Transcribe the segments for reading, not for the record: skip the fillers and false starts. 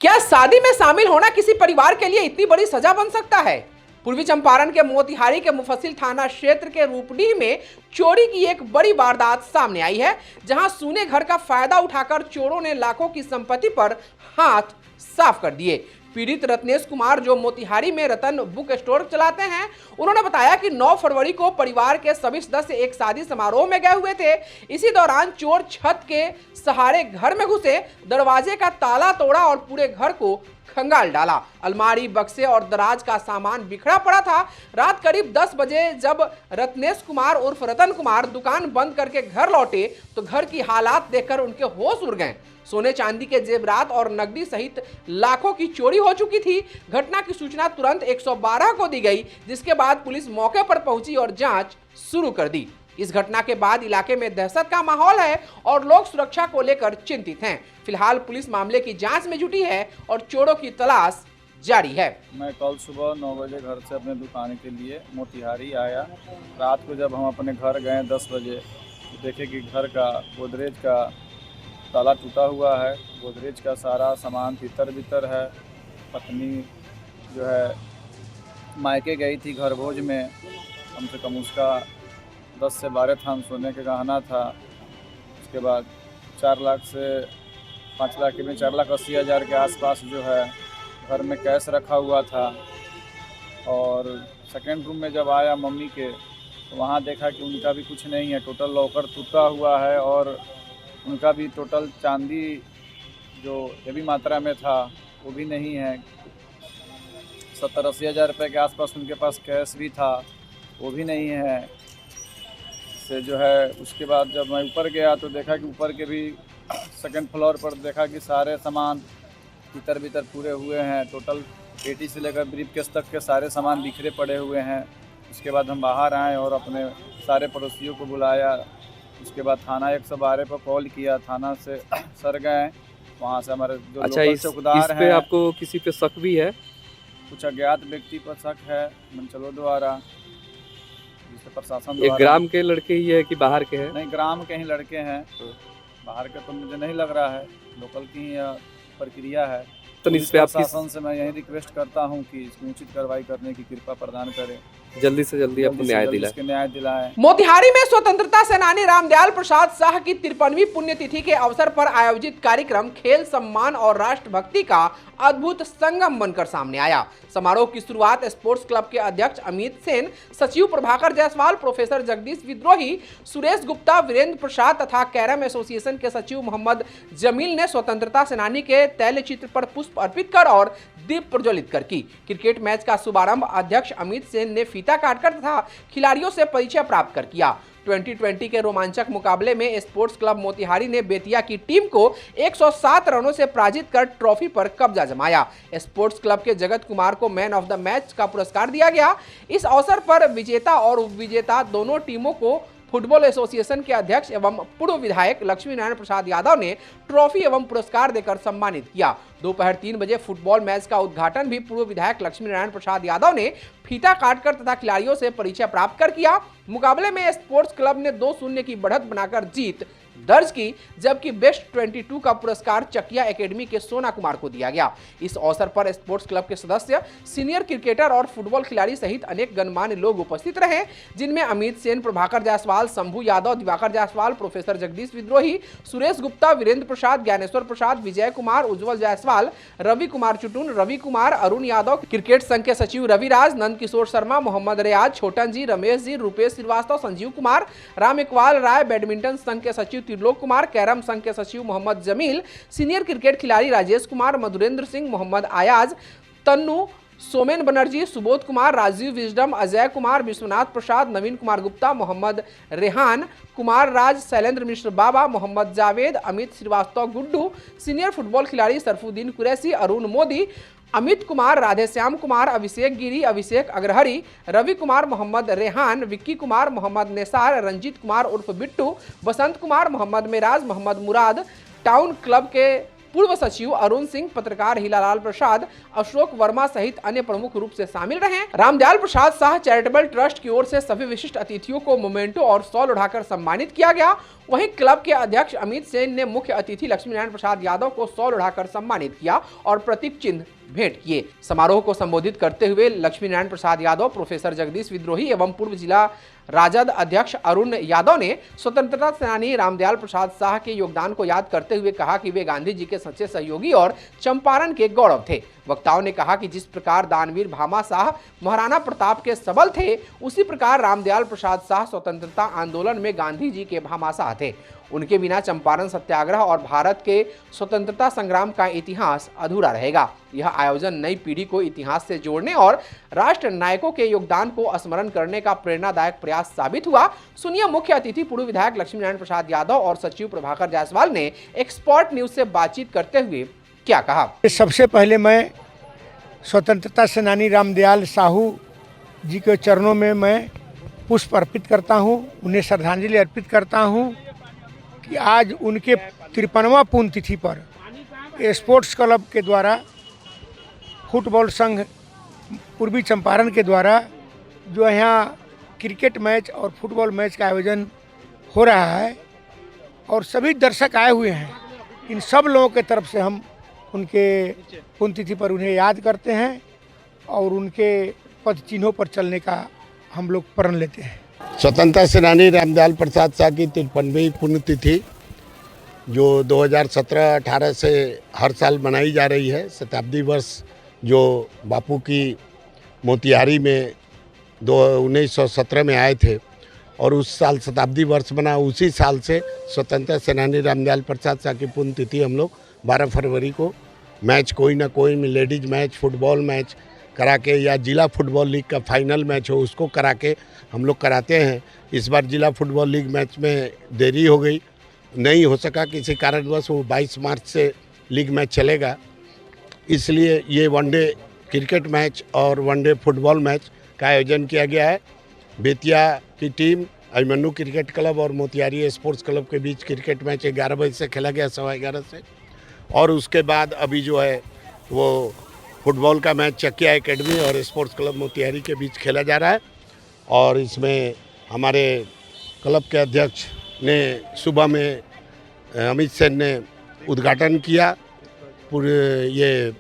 क्या शादी में शामिल होना किसी परिवार के लिए इतनी बड़ी सजा बन सकता है? पूर्वी चंपारण के मोतिहारी के मुफस्सिल थाना क्षेत्र के रूपडीह में चोरी की एक बड़ी वारदात सामने आई है, जहां सूने घर का फायदा उठाकर चोरों ने लाखों की संपत्ति पर हाथ साफ कर दिए। पीड़ित रत्नेश कुमार, जो मोतिहारी में रतन बुक स्टोर चलाते हैं, उन्होंने बताया कि 9 फरवरी को परिवार के सभी सदस्य एक शादी समारोह में गए हुए थे। इसी दौरान चोर छत के सहारे घर में घुसे, दरवाजे का ताला तोड़ा और पूरे घर को खंगाल डाला। अलमारी, बक्से और दराज का सामान बिखरा पड़ा था। रात करीब 10 बजे जब रत्नेश कुमार उर्फ रतन कुमार दुकान बंद करके घर लौटे तो घर की हालात देखकर उनके होश उड़ गए। सोने चांदी के जेवरात और नकदी सहित लाखों की चोरी हो चुकी थी। घटना की सूचना तुरंत 112 को दी गई, जिसके बाद पुलिस मौके पर पहुंची और जांच शुरू कर दी। इस घटना के बाद इलाके में दहशत का माहौल है और लोग सुरक्षा को लेकर चिंतित हैं। फिलहाल पुलिस मामले की जांच में जुटी है और चोरों की तलाश जारी है। मैं कल सुबह 9 बजे घर से अपने दुकान के लिए मोतिहारी आया। रात को जब हम अपने घर गए 10 बजे तो देखे कि घर का गोदरेज का ताला टूटा हुआ है। गोदरेज का सारा सामान तितर बितर है। पत्नी जो है मायके गई थी घर भोज में, कम से कम उसका 10 से 12 थान सोने के गहना था। उसके बाद 4 लाख से 5 लाख में 4,80,000 के आसपास जो है घर में कैश रखा हुआ था। और सेकेंड रूम में जब आया मम्मी के तो वहाँ देखा कि उनका भी कुछ नहीं है, टोटल लॉकर टूटा हुआ है और उनका भी टोटल चांदी जो हेवी मात्रा में था वो भी नहीं है। 70-80 हज़ार रुपये के आसपास उनके पास कैश भी था, वो भी नहीं है। से जो है उसके बाद जब मैं ऊपर गया तो देखा कि ऊपर के भी सेकंड फ्लोर पर देखा कि सारे सामान तितर बितर पूरे हुए हैं। टोटल पेटी से लेकर ब्रीफकेस तक के सारे सामान बिखरे पड़े हुए हैं। उसके बाद हम बाहर आए और अपने सारे पड़ोसियों को बुलाया। उसके बाद थाना 112 पर कॉल किया, थाना से सर गए, वहाँ से हमारे जो लोकल चौकीदार हैं। आपको किसी पे शक भी है? कुछ अज्ञात व्यक्ति पर शक है मंचलों द्वारा, जिससे प्रशासन ये ग्राम के लड़के ही है कि बाहर के हैं? नहीं, ग्राम के ही लड़के हैं। बाहर के तो मुझे नहीं लग रहा है, लोकल की ही प्रक्रिया है। तो इस पे आपकी प्रशासन से मैं यही रिक्वेस्ट करता हूं कि इसकी उचित कार्रवाई करने की कृपा प्रदान करें, जल्दी से जल्दी आपको न्याय दिलाएं। मोतिहारी में स्वतंत्रता सेनानी रामदयाल प्रसाद शाह की 53वीं पुण्यतिथि के अवसर पर आयोजित कार्यक्रम खेल, सम्मान और राष्ट्रभक्ति का अद्भुत संगम बनकर सामने आया। समारोह की शुरुआत स्पोर्ट्स क्लब के अध्यक्ष अमित सेन, सचिव प्रभाकर जायसवाल, प्रोफेसर जगदीश विद्रोही, सुरेश गुप्ता, वीरेंद्र प्रसाद तथा कैरम एसोसिएशन के सचिव मोहम्मद जमील ने स्वतंत्रता सेनानी के तैल चित्र पर पुष्प अर्पित कर और दीप प्रज्वलित कर की। क्रिकेट मैच का शुभारंभ अध्यक्ष अमित सेन ने फीता काटकर तथा खिलाड़ियों से परिचय प्राप्त कर किया। 2020 के रोमांचक मुकाबले में स्पोर्ट्स क्लब मोतिहारी ने बेतिया की टीम को 107 रनों से पराजित कर ट्रॉफी पर कब्जा जमाया। स्पोर्ट्स क्लब के जगत कुमार को मैन ऑफ द मैच का पुरस्कार दिया गया। इस अवसर पर विजेता और उपविजेता दोनों टीमों को फुटबॉल एसोसिएशन के अध्यक्ष एवं पूर्व विधायक लक्ष्मी नारायण प्रसाद यादव ने ट्रॉफी एवं पुरस्कार देकर सम्मानित किया। दोपहर 3 बजे फुटबॉल मैच का उद्घाटन भी पूर्व विधायक लक्ष्मी नारायण प्रसाद यादव ने फीता काटकर तथा खिलाड़ियों से परिचय प्राप्त कर किया। मुकाबले में स्पोर्ट्स क्लब ने 2-0 की बढ़त बनाकर जीत दर्ज की, जबकि बेस्ट 22 का पुरस्कार चकिया एकेडमी के सोना कुमार को दिया गया। इस अवसर पर स्पोर्ट्स क्लब के सदस्य, सीनियर क्रिकेटर और फुटबॉल खिलाड़ी सहित अनेक गणमान्य लोग उपस्थित रहे, जिनमें अमित सेन, प्रभाकर जायसवाल, शंभू यादव, दिवाकर जायसवाल, प्रोफेसर जगदीश विद्रोही, सुरेश गुप्ता, वीरेंद्र प्रसाद, ज्ञानेश्वर प्रसाद, विजय कुमार, उज्जवल जायसवाल, रवि कुमार चुटुन, रवि कुमार, अरुण यादव, क्रिकेट संघ के सचिव रविराज, नंद किशोर शर्मा, मोहम्मद रियाज, छोटन जी, रमेश जी, रुपेश श्रीवास्तव, संजीव कुमार, राम इकबाल राय, बैडमिंटन संघ के सचिव त्रिलोक कुमार, कैरम संघ के सचिव मोहम्मद जमील, सीनियर क्रिकेट खिलाड़ी राजेश कुमार, मधुरेंद्र सिंह, मोहम्मद आयाज, तन्नू, सोमेन बनर्जी, सुबोध कुमार, राजीव विजडम, अजय कुमार, विश्वनाथ प्रसाद, नवीन कुमार गुप्ता, मोहम्मद रेहान, कुमार राज, शैलेंद्र मिश्र बाबा, मोहम्मद जावेद, अमित श्रीवास्तव गुड्डू, सीनियर फुटबॉल खिलाड़ी सरफुद्दीन कुरैशी, अरुण मोदी, अमित कुमार, राधेश्याम कुमार, अभिषेक गिरी, अभिषेक अग्रहरी, रवि कुमार, मोहम्मद रेहान, विक्की कुमार, मोहम्मद नेसार, रंजीत कुमार उर्फ बिट्टू, बसंत कुमार, मोहम्मद मेराज, मोहम्मद मुराद, टाउन क्लब के पूर्व सचिव अरुण सिंह, पत्रकार हीलालाल प्रसाद, अशोक वर्मा सहित अन्य प्रमुख रूप से शामिल रहे। रामदयाल प्रसाद शाह चैरिटेबल ट्रस्ट की ओर से सभी विशिष्ट अतिथियों को मोमेंटो और शॉल उठाकर सम्मानित किया गया। वहीं क्लब के अध्यक्ष अमित सेन ने मुख्य अतिथि लक्ष्मी नारायण प्रसाद यादव को शॉल उठाकर सम्मानित किया और प्रतीक चिन्ह भेंट किए। समारोह को संबोधित करते हुए लक्ष्मी नारायण प्रसाद यादव, प्रोफेसर जगदीश विद्रोही एवं पूर्व जिला राजद अध्यक्ष अरुण यादव ने स्वतंत्रता सेनानी रामदयाल प्रसाद शाह के योगदान को याद करते हुए कहा कि वे गांधी जी के सच्चे सहयोगी और चंपारण के गौरव थे। वक्ताओं ने कहा कि जिस प्रकार दानवीर भामा शाह महाराणा प्रताप के सबल थे, उसी प्रकार रामदयाल प्रसाद शाह स्वतंत्रता आंदोलन में गांधी जी के भामा शाह थे। उनके बिना चंपारण सत्याग्रह और भारत के स्वतंत्रता संग्राम का इतिहास अधूरा रहेगा। यह आयोजन नई पीढ़ी को इतिहास से जोड़ने और राष्ट्र नायकों के योगदान को स्मरण करने का प्रेरणादायक प्रयास साबित हुआ। सुनिए मुख्य अतिथि पूर्व विधायक लक्ष्मी नारायण प्रसाद यादव और सचिव प्रभाकर जायसवाल ने एक्सपर्ट न्यूज से बातचीत करते हुए क्या कहा। सबसे पहले मैं स्वतंत्रता सेनानी रामदयाल साहू जी के चरणों में मैं पुष्प अर्पित करता हूं, उन्हें श्रद्धांजलि अर्पित करता हूं कि आज उनके 53वां पुण्यतिथि पर स्पोर्ट्स क्लब के द्वारा फुटबॉल संघ पूर्वी चंपारण के द्वारा जो यहाँ क्रिकेट मैच और फुटबॉल मैच का आयोजन हो रहा है और सभी दर्शक आए हुए हैं। इन सब लोगों के तरफ से हम उनके पुण्यतिथि पर उन्हें याद करते हैं और उनके पद चिन्हों पर चलने का हम लोग प्रण लेते हैं। स्वतंत्रता सेनानी रामदयाल प्रसाद शाह की 53वीं पुण्यतिथि जो 2017-18 से हर साल मनाई जा रही है। शताब्दी वर्ष जो बापू की मोतिहारी में 1917 में आए थे और उस साल शताब्दी वर्ष बना, उसी साल से स्वतंत्रता सेनानी रामदयाल प्रसाद शाह की पुण्यतिथि हम लोग 12 फरवरी को मैच कोई ना कोई में लेडीज मैच, फुटबॉल मैच करा के या जिला फुटबॉल लीग का फाइनल मैच हो उसको करा के हम लोग कराते हैं। इस बार जिला फुटबॉल लीग मैच में देरी हो गई, नहीं हो सका किसी कारणवश, वो 22 मार्च से लीग मैच चलेगा। इसलिए ये वनडे क्रिकेट मैच और वनडे फुटबॉल मैच का आयोजन किया गया है। बेतिया की टीम अभिमन्यु क्रिकेट क्लब और मोतिहारी स्पोर्ट्स क्लब के बीच क्रिकेट मैच 11 बजे से खेला गया, 11:15 से, और उसके बाद अभी जो है वो फुटबॉल का मैच चकिया एकेडमी और स्पोर्ट्स क्लब मोतिहारी के बीच खेला जा रहा है। और इसमें हमारे क्लब के अध्यक्ष ने सुबह में अमित सेन ने उद्घाटन किया, पूरे ये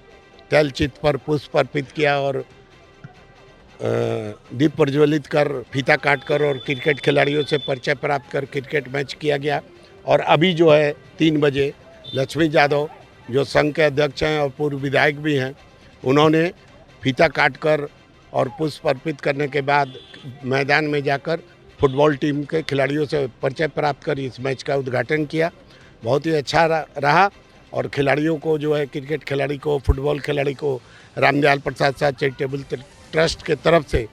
तैलचित्र पर पुष्प अर्पित किया और दीप प्रज्वलित कर, फीता काट कर और क्रिकेट खिलाड़ियों से परिचय प्राप्त कर क्रिकेट मैच किया गया। और अभी जो है 3 बजे लक्ष्मी यादव जो संघ के अध्यक्ष हैं और पूर्व विधायक भी हैं, उन्होंने फीता काट कर और पुष्प अर्पित करने के बाद मैदान में जाकर फुटबॉल टीम के खिलाड़ियों से परिचय प्राप्त कर इस मैच का उद्घाटन किया। बहुत ही अच्छा रहा और खिलाड़ियों को जो है, क्रिकेट खिलाड़ी को, फुटबॉल खिलाड़ी को रामदयाल प्रसाद शाह चैरिटेबल ट्रस्ट के तरफ से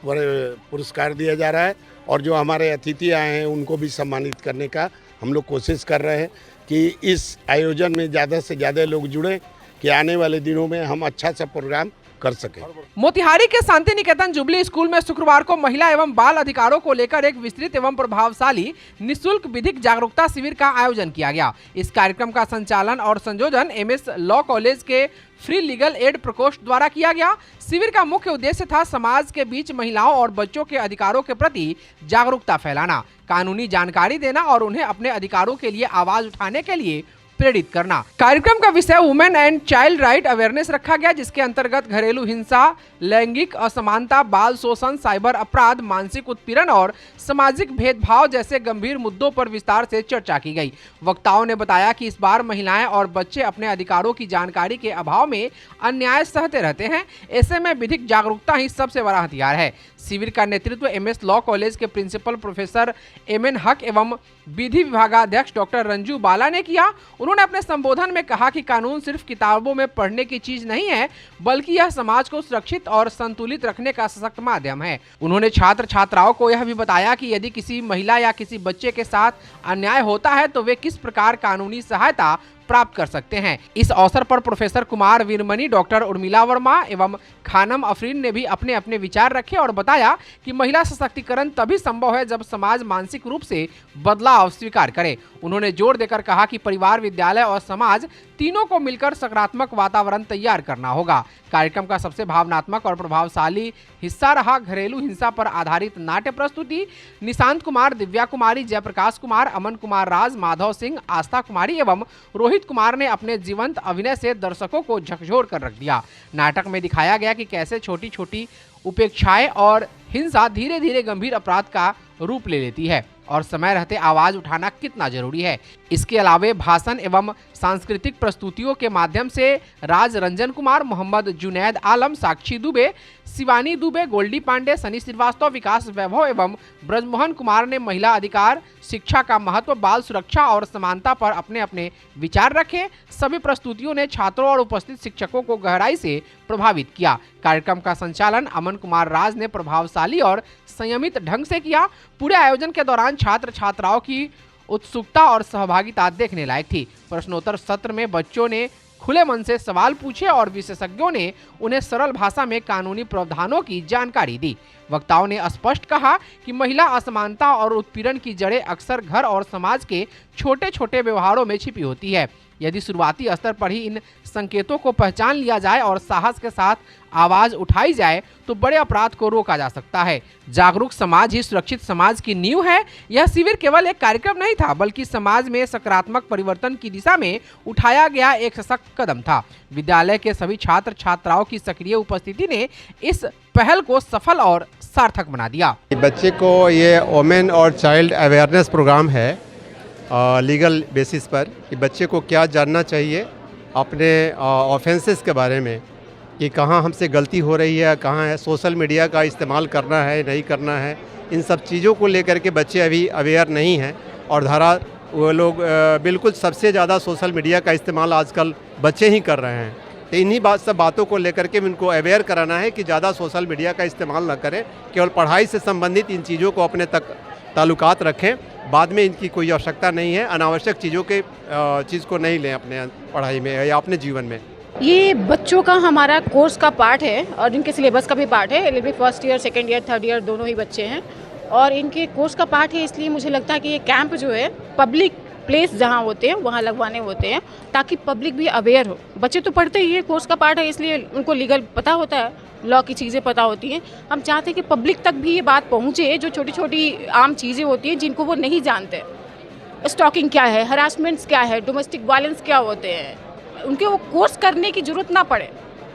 पुरस्कार दिया जा रहा है। और जो हमारे अतिथि आए हैं उनको भी सम्मानित करने का हम लोग कोशिश कर रहे हैं कि इस आयोजन में ज़्यादा से ज़्यादा लोग जुड़ें कि आने वाले दिनों में हम अच्छा सा प्रोग्राम कर सके। मोतिहारी के शांति निकेतन जुबली स्कूल में शुक्रवार को महिला एवं बाल अधिकारों को लेकर एक विस्तृत एवं प्रभावशाली निःशुल्क विधिक जागरूकता शिविर का आयोजन किया गया। इस कार्यक्रम का संचालन और संयोजन एमएस लॉ कॉलेज के फ्री लीगल एड प्रकोष्ठ द्वारा किया गया। शिविर का मुख्य उद्देश्य था समाज के बीच महिलाओं और बच्चों के अधिकारों के प्रति जागरूकता फैलाना, कानूनी जानकारी देना और उन्हें अपने अधिकारों के लिए आवाज उठाने के लिए प्रेरित करना। कार्यक्रम का विषय women and child right awareness रखा गया, जिसके अंतर्गत घरेलू हिंसा, लैंगिक असमानता, बाल शोषण, साइबर अपराध, मानसिक उत्पीड़न और सामाजिक भेदभाव जैसे गंभीर मुद्दों पर विस्तार से चर्चा की गई। वक्ताओं ने बताया कि इस बार महिलाएं और बच्चे अपने अधिकारों की जानकारी के अभाव में अन्याय सहते रहते हैं। ऐसे में विधिक जागरूकता ही सबसे बड़ा हथियार है। शिविर का नेतृत्व एमएस लॉ कॉलेज के प्रिंसिपल प्रोफेसर एमएन हक एवं विधि विभागाध्यक्ष डॉक्टर रंजू बाला ने किया। उन्होंने अपने संबोधन में कहा कि कानून सिर्फ किताबों में पढ़ने की चीज नहीं है, बल्कि यह समाज को सुरक्षित और संतुलित रखने का सशक्त माध्यम है। उन्होंने छात्र छात्राओं को यह भी बताया कि यदि किसी महिला या किसी बच्चे के साथ अन्याय होता है तो वे किस प्रकार कानूनी सहायता प्राप्त कर सकते हैं। इस अवसर पर प्रोफेसर कुमार वीरमणि, डॉक्टर उर्मिला वर्मा एवं खानम अफरीन ने भी अपने अपने विचार रखे और बताया कि महिला सशक्तिकरण तभी संभव है जब समाज मानसिक रूप से बदलाव स्वीकार करे। उन्होंने जोर देकर कहा कि परिवार, विद्यालय और समाज तीनों को मिलकर सकारात्मक वातावरण तैयार करना होगा। कार्यक्रम का सबसे भावनात्मक और प्रभावशाली हिस्सा रहा घरेलू हिंसा पर आधारित नाट्य प्रस्तुति। निशांत कुमार, दिव्या कुमारी, जयप्रकाश कुमार, अमन कुमार राज, माधव सिंह, आस्था कुमारी एवं रोहित कुमार ने अपने जीवंत अभिनय से दर्शकों को झकझोर कर रख दिया। नाटक में दिखाया गया कि कैसे छोटी छोटी उपेक्षाएं और हिंसा धीरे धीरे गंभीर अपराध का रूप ले लेती है और समय रहते आवाज उठाना कितना जरूरी है। इसके अलावे भाषण एवं सांस्कृतिक प्रस्तुतियों के माध्यम से राज रंजन कुमार, मोहम्मद जुनैद आलम, साक्षी दुबे, शिवानी दुबे, गोल्डी पांडे, सनी श्रीवास्तव, विकास वैभव एवं ब्रजमोहन कुमार ने महिला अधिकार, शिक्षा का महत्व, बाल सुरक्षा और समानता पर अपने अपने विचार रखे। सभी प्रस्तुतियों ने छात्रों और उपस्थित शिक्षकों को गहराई से प्रभावित किया। कार्यक्रम का संचालन अमन कुमार राज ने प्रभावशाली और संयमित ढंग से किया। पूरे आयोजन के दौरान छात्र छात्राओं की उत्सुकता और सहभागिता देखने लायक थी। प्रश्नोत्तर सत्र में बच्चों ने खुले मन से सवाल पूछे और विशेषज्ञों ने उन्हें सरल भाषा में कानूनी प्रावधानों की जानकारी दी। वक्ताओं ने स्पष्ट कहा कि महिला असमानता और उत्पीड़न की जड़ें अक्सर घर और समाज के छोटे छोटे व्यवहारों में छिपी होती है। यदि शुरुआती स्तर पर ही इन संकेतों को पहचान लिया जाए और साहस के साथ आवाज उठाई जाए तो बड़े अपराध को रोका जा सकता है। जागरूक समाज ही सुरक्षित समाज की नींव है। यह शिविर केवल एक कार्यक्रम नहीं था, बल्कि समाज में सकारात्मक परिवर्तन की दिशा में उठाया गया एक सशक्त कदम था। विद्यालय के सभी छात्र छात्राओं की सक्रिय उपस्थिति ने इस पहल को सफल और सार्थक बना दिया। बच्चे को ये वोमेन और चाइल्ड अवेयरनेस प्रोग्राम है लीगल बेसिस पर कि बच्चे को क्या जानना चाहिए अपने ऑफेंसेस के बारे में, कि कहाँ हमसे गलती हो रही है, कहाँ है, सोशल मीडिया का इस्तेमाल करना है नहीं करना है, इन सब चीज़ों को लेकर के बच्चे अभी अवेयर नहीं हैं। और वो लोग बिल्कुल सबसे ज़्यादा सोशल मीडिया का इस्तेमाल आजकल बच्चे ही कर रहे हैं। तो इन्हीं सब बातों को लेकर के उनको अवेयर कराना है कि ज़्यादा सोशल मीडिया का इस्तेमाल ना करें, केवल पढ़ाई से संबंधित इन चीज़ों को अपने तक ताल्लुकात रखें। बाद में इनकी कोई आवश्यकता नहीं है, अनावश्यक चीज़ों के चीज़ को नहीं लें अपने पढ़ाई में या अपने जीवन में। ये बच्चों का हमारा कोर्स का पार्ट है और इनके सिलेबस का भी पार्ट है। LLB first year, second year, third year दोनों ही बच्चे हैं और इनके कोर्स का पार्ट है। इसलिए मुझे लगता है कि ये कैंप जो है पब्लिक प्लेस जहाँ होते हैं वहाँ लगवाने होते हैं ताकि पब्लिक भी अवेयर हो। बच्चे तो पढ़ते ही है, कोर्स का पार्ट है, इसलिए उनको लीगल पता होता है, लॉ की चीज़ें पता होती हैं। हम चाहते हैं कि पब्लिक तक भी ये बात पहुँचे, जो छोटी छोटी आम चीज़ें होती हैं जिनको वो नहीं जानते। स्टॉकिंग क्या है, हरासमेंट्स क्या है, डोमेस्टिक वायलेंस क्या होते हैं, उनके वो कोर्स करने की ज़रूरत ना पड़े,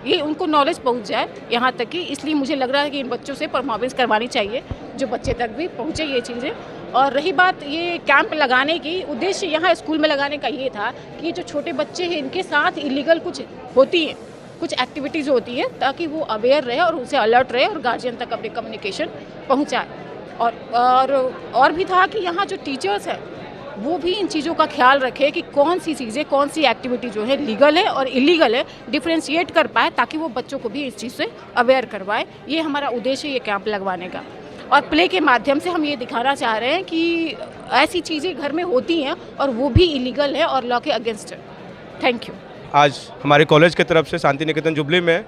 ये उनको नॉलेज पहुंच जाए यहाँ तक कि। इसलिए मुझे लग रहा है कि इन बच्चों से परफॉर्मेंस करवानी चाहिए जो बच्चे तक भी पहुँचे ये चीज़ें। और रही बात ये कैंप लगाने की, उद्देश्य यहाँ स्कूल में लगाने का ये था कि जो छोटे बच्चे हैं इनके साथ इलीगल कुछ होती हैं, कुछ एक्टिविटीज़ होती हैं, ताकि वो अवेयर रहे और उनसे अलर्ट रहे और गार्जियन तक अपने कम्युनिकेशन पहुँचाए। और भी था कि यहाँ जो टीचर्स हैं वो भी इन चीज़ों का ख्याल रखे कि कौन सी चीज़ें, कौन सी एक्टिविटी जो है लीगल है और इलीगल है, डिफ्रेंशिएट कर पाए ताकि वो बच्चों को भी इस चीज़ से अवेयर करवाए। ये हमारा उद्देश्य है ये कैंप लगवाने का। और प्ले के माध्यम से हम ये दिखाना चाह रहे हैं कि ऐसी चीज़ें घर में होती हैं और वो भी इलीगल है और लॉ के अगेंस्ट है। Thank you. आज हमारे कॉलेज की तरफ से शांति निकेतन जुबली में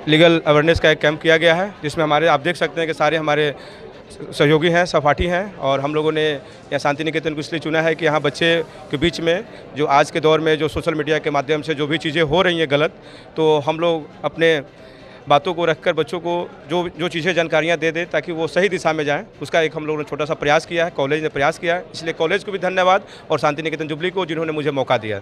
लीगल अवेयरनेस का एक कैंप किया गया है, जिसमें हमारे आप देख सकते हैं कि सारे हमारे सहयोगी हैं, सहपाठी हैं। और हम लोगों ने यहाँ शांति निकेतन को इसलिए चुना है कि यहाँ बच्चे के बीच में जो आज के दौर में जो सोशल मीडिया के माध्यम से जो भी चीज़ें हो रही हैं गलत, तो हम लोग अपने बातों को रखकर बच्चों को जो चीज़ें जानकारियाँ दे दें ताकि वो सही दिशा में जाएं, उसका एक हम लोगों ने छोटा सा प्रयास किया है, कॉलेज ने प्रयास किया है। इसलिए कॉलेज को भी धन्यवाद और शांति निकेतन जुबली को जिन्होंने मुझे मौका दिया।